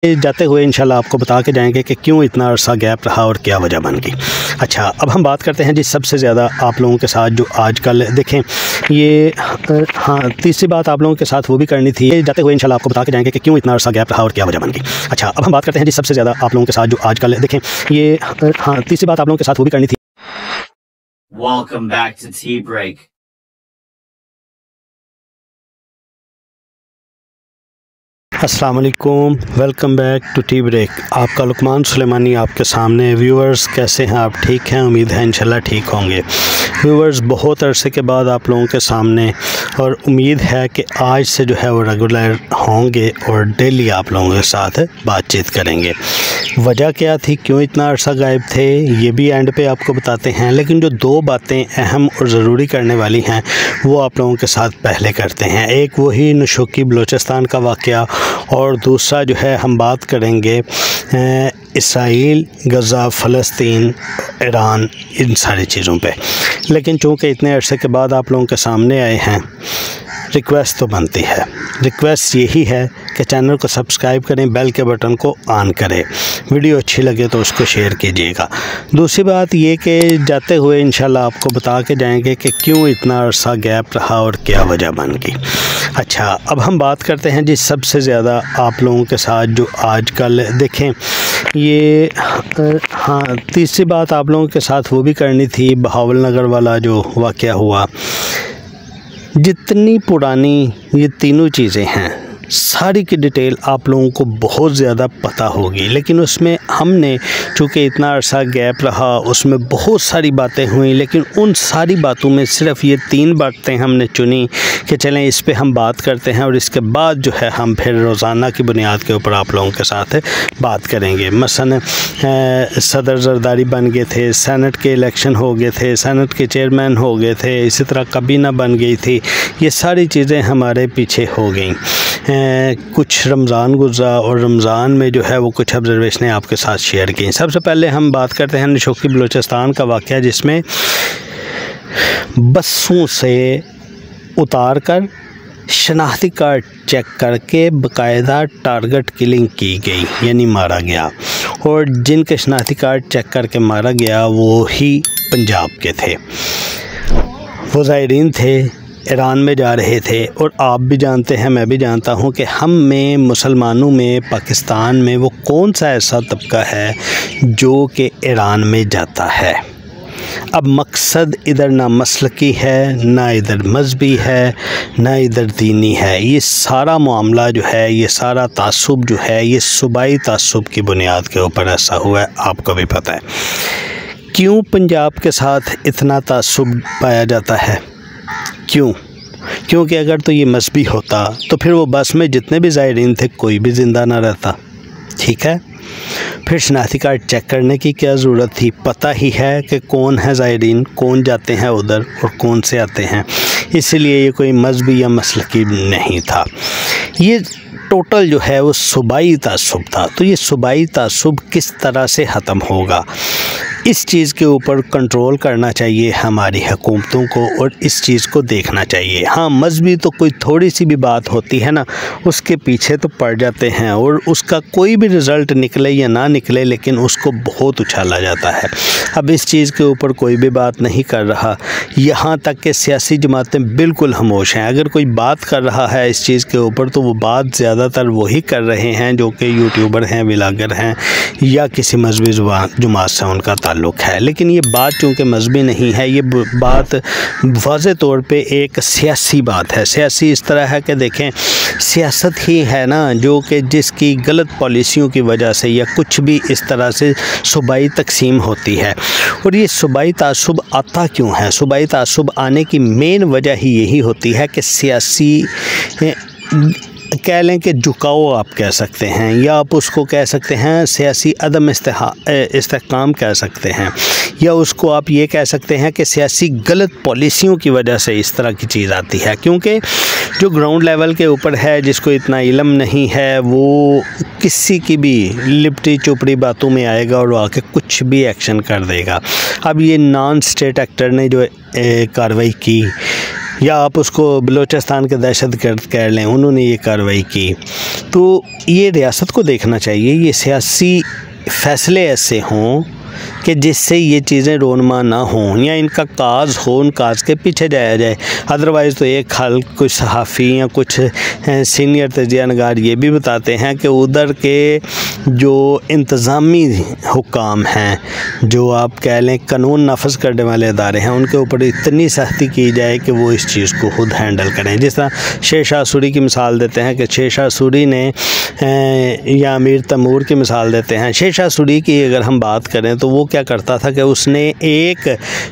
जाते हुए इंशाल्लाह आपको बता के जाएंगे कि क्यों इतना अरसा गैप रहा और क्या वजह बन गई। अच्छा, अब हम बात करते हैं जी सबसे ज़्यादा आप लोगों के साथ जो आजकल देखें ये हाँ, तीसरी बात आप लोगों के साथ वो भी करनी थी। जाते हुए इंशाल्लाह आपको बता के जाएंगे कि क्यों इतना अरसा गैप रहा और क्या वजह बन गई। अच्छा, अब हम बात करते हैं जी सबसे ज़्यादा आप लोगों के साथ जो आजकल देखें ये हाँ, तीसरी बात आप लोगों के साथ वो भी करनी थी। Welcome back to Tea Break. अस्सलाम वालेकुम, welcome back to tea break. आपका लुकमान सुलेमानी आपके सामने। व्यूअर्स कैसे हैं आप? ठीक हैं? उम्मीद है इंशाल्लाह ठीक होंगे। व्यूअर्स बहुत अरसे के बाद आप लोगों के सामने, और उम्मीद है कि आज से जो है वो रेगुलर होंगे और डेली आप लोगों के साथ बातचीत करेंगे। वजह क्या थी, क्यों इतना अरसा गायब थे, ये भी एंड पे आपको बताते हैं। लेकिन जो दो बातें अहम और ज़रूरी करने वाली हैं वो आप लोगों के साथ पहले करते हैं। एक वही नशोकी बलूचिस्तान का वाक़या, और दूसरा जो है हम बात करेंगे इसराइल, गज़ा, फ़लस्तीन, ईरान, इन सारी चीज़ों पे। लेकिन चूँकि इतने अरसे के बाद आप लोगों के सामने आए हैं, रिक्वेस्ट तो बनती है। रिक्वेस्ट यही है कि चैनल को सब्सक्राइब करें, बेल के बटन को ऑन करें, वीडियो अच्छी लगे तो उसको शेयर कीजिएगा। दूसरी बात ये कि जाते हुए इंशाल्लाह आपको बता के जाएंगे कि क्यों इतना अरसा गैप रहा और क्या वजह बन गई। अच्छा, अब हम बात करते हैं जी सबसे ज़्यादा आप लोगों के साथ जो आजकल देखें ये हाँ, तीसरी बात आप लोगों के साथ वो भी करनी थी। बहावल नगर वाला जो वाक़या हुआ, जितनी पुरानी ये तीनों चीज़ें हैं सारी की डिटेल आप लोगों को बहुत ज़्यादा पता होगी। लेकिन उसमें हमने चूँकि इतना अरसा गैप रहा, उसमें बहुत सारी बातें हुई, लेकिन उन सारी बातों में सिर्फ ये तीन बातें हमने चुनी कि चलें इस पे हम बात करते हैं, और इसके बाद जो है हम फिर रोज़ाना की बुनियाद के ऊपर आप लोगों के साथ बात करेंगे। मसलन सदर जरदारी बन गए थे, सेनेट के इलेक्शन हो गए थे, सेनेट के चेयरमैन हो गए थे, इसी तरह काबीना बन गई थी। ये सारी चीज़ें हमारे पीछे हो गई। कुछ रमज़ान गुज़रा और रमज़ान में जो है वो कुछ ऑब्ज़र्वेशनें आपके साथ शेयर की। सबसे पहले हम बात करते हैं नशोकी बलूचिस्तान का वाक़या, जिसमें बसों से उतार कर शनाख्ती कार्ड चेक करके बाकायदा टारगेट किलिंग की गई, यानी मारा गया। और जिनके शनाख्ती कार्ड चेक करके मारा गया वो ही पंजाब के थे। वो ज़ायरीन थे, ईरान में जा रहे थे। और आप भी जानते हैं, मैं भी जानता हूं कि हम में मुसलमानों में पाकिस्तान में वो कौन सा ऐसा तबका है जो कि ईरान में जाता है। अब मकसद इधर ना मसलकी है, ना इधर मजहबी है, ना इधर दीनी है। ये सारा मामला जो है, ये सारा तासुब जो है, ये सूबाई तासुब की बुनियाद के ऊपर ऐसा हुआ है। आपको भी पता है क्यों पंजाब के साथ इतना तासुब पाया जाता है, क्यों? क्योंकि अगर तो ये मजहबी होता तो फिर वो बस में जितने भी ज़ायरीन थे कोई भी ज़िंदा ना रहता। ठीक है, फिर शनाख्ती कार्ड चेक करने की क्या ज़रूरत थी? पता ही है कि कौन है ज़ायरीन, कौन जाते हैं उधर और कौन से आते हैं। इसलिए ये कोई मजहबी या मसलकी नहीं था, ये टोटल जो है वो सूबाई तासुब था। तो ये सूबाई तासुब किस तरह से ख़त्म होगा, इस चीज़ के ऊपर कंट्रोल करना चाहिए हमारी हुकूमतों को, और इस चीज़ को देखना चाहिए। हाँ, मजहबी तो कोई थोड़ी सी भी बात होती है ना, उसके पीछे तो पड़ जाते हैं, और उसका कोई भी रिज़ल्ट निकले या ना निकले, लेकिन उसको बहुत उछाला जाता है। अब इस चीज़ के ऊपर कोई भी बात नहीं कर रहा, यहाँ तक कि सियासी जमातें बिल्कुल खामोश हैं। अगर कोई बात कर रहा है इस चीज़ के ऊपर तो वो बात ज़्यादातर वही कर रहे हैं जो कि यूट्यूबर हैं, व्लॉगर हैं, या किसी मजहबी जमात से उनका ताल्लुक़ है। लेकिन ये बात चूँकि मजहबी नहीं है, ये बात वाज़े तौर पे एक सियासी बात है। सियासी इस तरह है कि देखें, सियासत ही है ना जो कि जिसकी गलत पॉलिसियों की वजह से या कुछ भी इस तरह से सूबाई तकसीम होती है। और ये सूबाई तासुब आता क्यों है? सूबाई तासुब आने की मेन वजह ही यही होती है कि सियासी कह लें कि झुकाव आप कह सकते हैं, या आप उसको कह सकते हैं सियासी अदम इस्तेहकाम कह सकते हैं, या उसको आप ये कह सकते हैं कि सियासी गलत पॉलिसियों की वजह से इस तरह की चीज़ आती है। क्योंकि जो ग्राउंड लेवल के ऊपर है, जिसको इतना इल्म नहीं है, वो किसी की भी लिपटी चुपड़ी बातों में आएगा और आके कुछ भी एक्शन कर देगा। अब ये नॉन स्टेट एक्टर ने जो कार्रवाई की, या आप उसको बलूचिस्तान के दहशतगर्द कह लें, उन्होंने ये कार्रवाई की। तो ये रियासत को देखना चाहिए, ये सियासी फ़ैसले ऐसे हों कि जिससे ये चीज़ें रोनमा ना हों या इनका काज हो, उन काज के पीछे जाया जाए। अदरवाइज़ तो एक हाल कुछ सहाफ़ी या कुछ सीनियर तजिया नगार ये भी बताते हैं कि उधर के जो इंतज़ामी हुकाम हैं, जो आप कह लें कानून नाफज करने वाले अदारे हैं, उनके ऊपर इतनी सख्ती की जाए कि वो इस चीज़ को खुद हैंडल करें। जिस तरह शेर शाह सूरी की मिसाल देते हैं कि शेर शाह सूरी ने या अमीर तैमूर की मिसाल देते हैं। शेर शाह सूरी की अगर हम बात करें तो वो क्या करता था कि उसने एक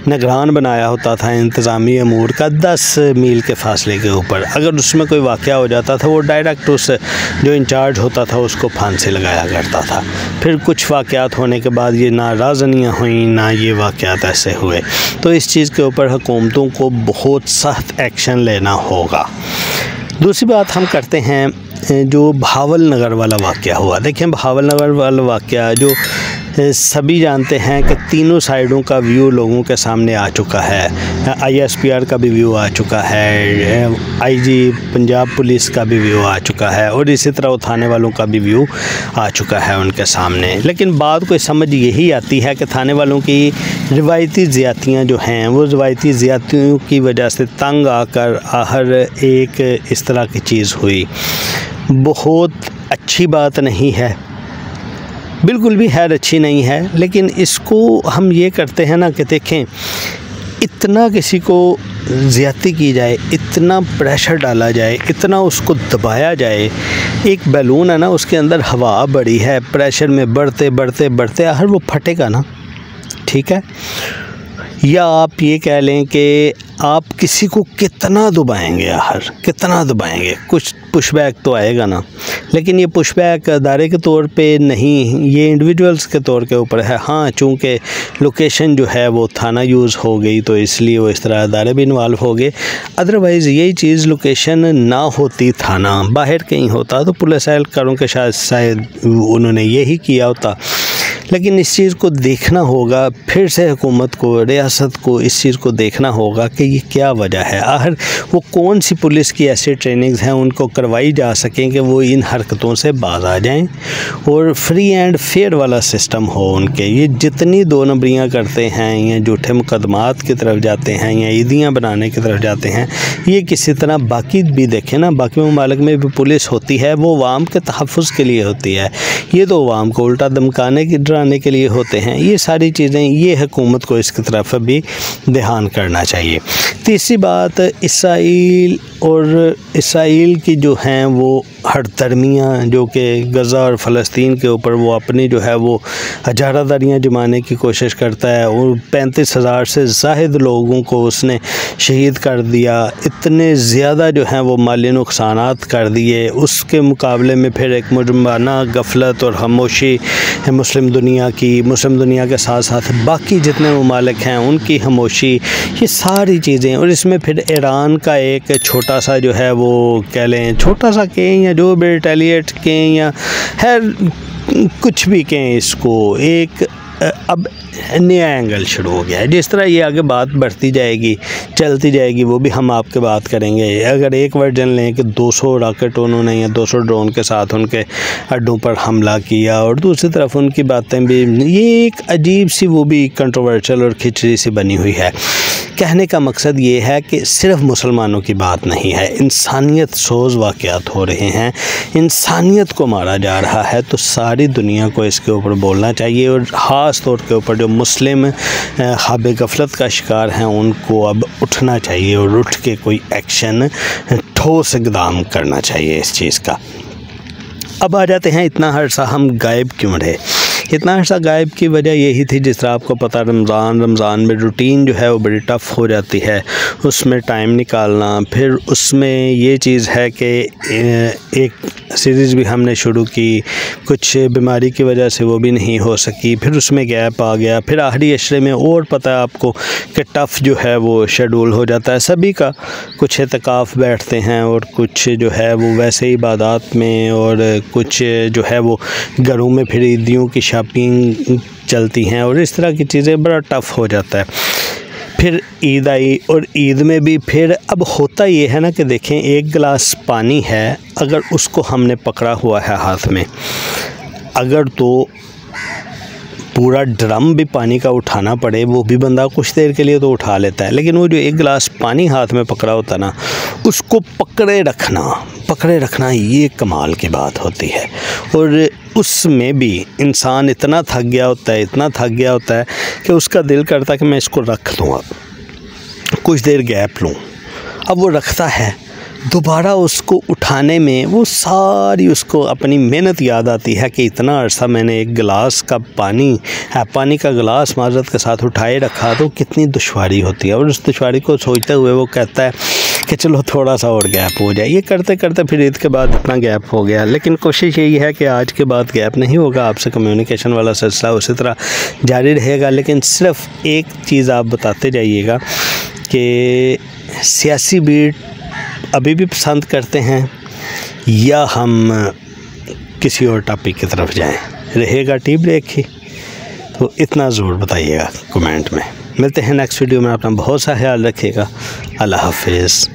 निगरान बनाया होता था इंतज़ामी अमूर का 10 मील के फासले के ऊपर। अगर उसमें कोई वाक़या हो जाता था वो डायरेक्ट उस जो इंचार्ज होता था उसको फांसी लगाया करता था। फिर कुछ वाक़यात होने के बाद ये ना राज़नियाँ हुई, ना ये वाक़यात ऐसे हुए। तो इस चीज़ के ऊपर हुकूमतों को बहुत सख्त एक्शन लेना होगा। दूसरी बात हम करते हैं जो भावल नगर वाला वाक़या हुआ। देखें, भावल नगर वाला वाक़या जो सभी जानते हैं कि तीनों साइडों का व्यू लोगों के सामने आ चुका है। ISPR का भी व्यू आ चुका है, IG पंजाब पुलिस का भी व्यू आ चुका है और इसी तरह उठाने वालों का भी व्यू आ चुका है उनके सामने। लेकिन बात को समझ यही आती है कि थाने वालों की रिवायती ज़्यादतियाँ जो हैं, वो रिवायती ज़्यादतियों की वजह से तंग आकर हर एक इस तरह की चीज़ हुई। बहुत अच्छी बात नहीं है, बिल्कुल भी खैर अच्छी नहीं है। लेकिन इसको हम ये करते हैं ना कि देखें, इतना किसी को ज़्यादती की जाए, इतना प्रेशर डाला जाए, इतना उसको दबाया जाए। एक बैलून है ना, उसके अंदर हवा बड़ी है, प्रेशर में बढ़ते बढ़ते बढ़ते आखिर वो फटेगा ना, ठीक है। या आप ये कह लें कि आप किसी को कितना दबाएंगे, आखिर कितना दबाएंगे, कुछ पुशबैक तो आएगा ना। लेकिन ये पुशबैक अदारे के तौर पे नहीं, ये इंडिविजुअल्स के तौर के ऊपर है। हाँ, चूँकि लोकेशन जो है वो थाना यूज़ हो गई तो इसलिए वो इस तरह अदारे भी इन्वॉल्व हो गए। अदरवाइज़ यही चीज़ लोकेशन ना होती, थाना बाहर कहीं होता तो पुलिस एहलकारों के शायद उन्होंने यही किया होता। लेकिन इस चीज़ को देखना होगा, फिर से हुकूमत को, रियासत को इस चीज़ को देखना होगा कि ये क्या वजह है। आखिर वो कौन सी पुलिस की ऐसी ट्रेनिंग्स हैं उनको करवाई जा सकें कि वो इन हरकतों से बाज आ जाएं और फ्री एंड फेयर वाला सिस्टम हो उनके। ये जितनी दो नंबरियाँ करते हैं या झूठे मुकदमात की तरफ जाते हैं या ईदियाँ बनाने की तरफ जाते हैं, ये किसी तरह बाकी भी देखें ना, बाकी ममालिक में भी पुलिस होती है, वो अवाम के तहफ़्फ़ुज़ के लिए होती है। ये तो अवाम को उल्टा धमकाने की आने के लिए होते हैं। ये सारी चीज़ें, ये हुकूमत को इसकी तरफ भी ध्यान करना चाहिए। तीसरी बात, इसराइल की जो हैं वो हरदर्मियाँ जो कि गज़ा और फ़लस्तीन के ऊपर वो अपनी जो है वो हजारादारियाँ जमाने की कोशिश करता है और 35,000 से ज़ाहिद लोगों को उसने शहीद कर दिया। इतने ज़्यादा जो हैं वो माली नुकसानात कर दिए। उसके मुकाबले में फिर एक मुजरमाना गफलत और खामोशी मुस्लिम दुनिया के साथ साथ बाकी जितने ममालिक हैं उनकी खामोशी, ये सारी चीज़ें। और इसमें फिर ईरान का एक छोटा सा जो है वो कह लें, छोटा सा कहें या जो भी रिटेलिएट कहें या खैर कुछ भी कहें, इसको एक अब नया एंगल शुरू हो गया है। जिस तरह ये आगे बात बढ़ती जाएगी, चलती जाएगी, वो भी हम आपके बात करेंगे। अगर एक वर्जन लें कि 200 रॉकेट उन्होंने या 200 ड्रोन के साथ उनके अड्डों पर हमला किया और दूसरी तरफ उनकी बातें भी, ये एक अजीब सी वो भी कंट्रोवर्शियल और खिचड़ी सी बनी हुई है। कहने का मकसद ये है कि सिर्फ मुसलमानों की बात नहीं है, इंसानियत सोज वाक़यात हो रहे हैं, इंसानियत को मारा जा रहा है, तो सारी दुनिया को इसके ऊपर बोलना चाहिए और ख़ास तौर के ऊपर जो मुस्लिम ख्वाब गफलत का शिकार हैं उनको अब उठना चाहिए और उठ के कोई एक्शन, ठोस इक़दाम करना चाहिए इस चीज़ का। अब आ जाते हैं, इतना अरसा हम गायब क्यों रहे। इतना अर्सा गायब की वजह यही थी, जिस तरह आपको पता, रमज़ान में रूटीन जो है वो बड़ी टफ़ हो जाती है, उसमें टाइम निकालना। फिर उसमें ये चीज़ है कि एक सीरीज़ भी हमने शुरू की, कुछ बीमारी की वजह से वो भी नहीं हो सकी, फिर उसमें गैप आ गया। फिर आखिरी अशरे में और पता है आपको कि टफ़ जो है वो शेड्यूल हो जाता है सभी का, कुछ एतकाफ़ बैठते हैं और कुछ जो है वो वैसे इबादत में, और कुछ जो है वो घरों में फिर ईदियों की शॉपिंग चलती हैं और इस तरह की चीज़ें, बड़ा टफ़ हो जाता है। फिर ईद आई और ईद में भी फिर अब होता ये है ना कि देखें, एक गिलास पानी है, अगर उसको हमने पकड़ा हुआ है हाथ में, अगर तो पूरा ड्रम भी पानी का उठाना पड़े वो भी बंदा कुछ देर के लिए तो उठा लेता है, लेकिन वो जो एक गिलास पानी हाथ में पकड़ा होता ना, उसको पकड़े रखना ये कमाल की बात होती है। और उसमें भी इंसान इतना थक गया होता है कि उसका दिल करता है कि मैं इसको रख लूँ, अब कुछ देर गैप लूँ। अब वो रखता है, दोबारा उसको उठाने में वो सारी उसको अपनी मेहनत याद आती है कि इतना अरसा मैंने एक गिलास का पानी का गिलास माजरत के साथ उठाए रखा, तो कितनी दुश्वारी होती है। और उस दुश्वारी को सोचते हुए वो कहता है कि चलो थोड़ा सा और गैप हो जाए। ये करते करते फिर ईद के बाद इतना गैप हो गया, लेकिन कोशिश यही है कि आज के बाद गैप नहीं होगा, आपसे कम्युनिकेशन वाला सिलसिला उसी तरह जारी रहेगा। लेकिन सिर्फ एक चीज़ आप बताते जाइएगा कि सियासी बीट अभी भी पसंद करते हैं या हम किसी और टॉपिक की तरफ जाएं, रहेगा टी ब्रेक ही, तो इतना ज़रूर बताइएगा कमेंट में। मिलते हैं नेक्स्ट वीडियो में, अपना बहुत सा ख्याल रखिएगा। अल्लाह हाफिज़।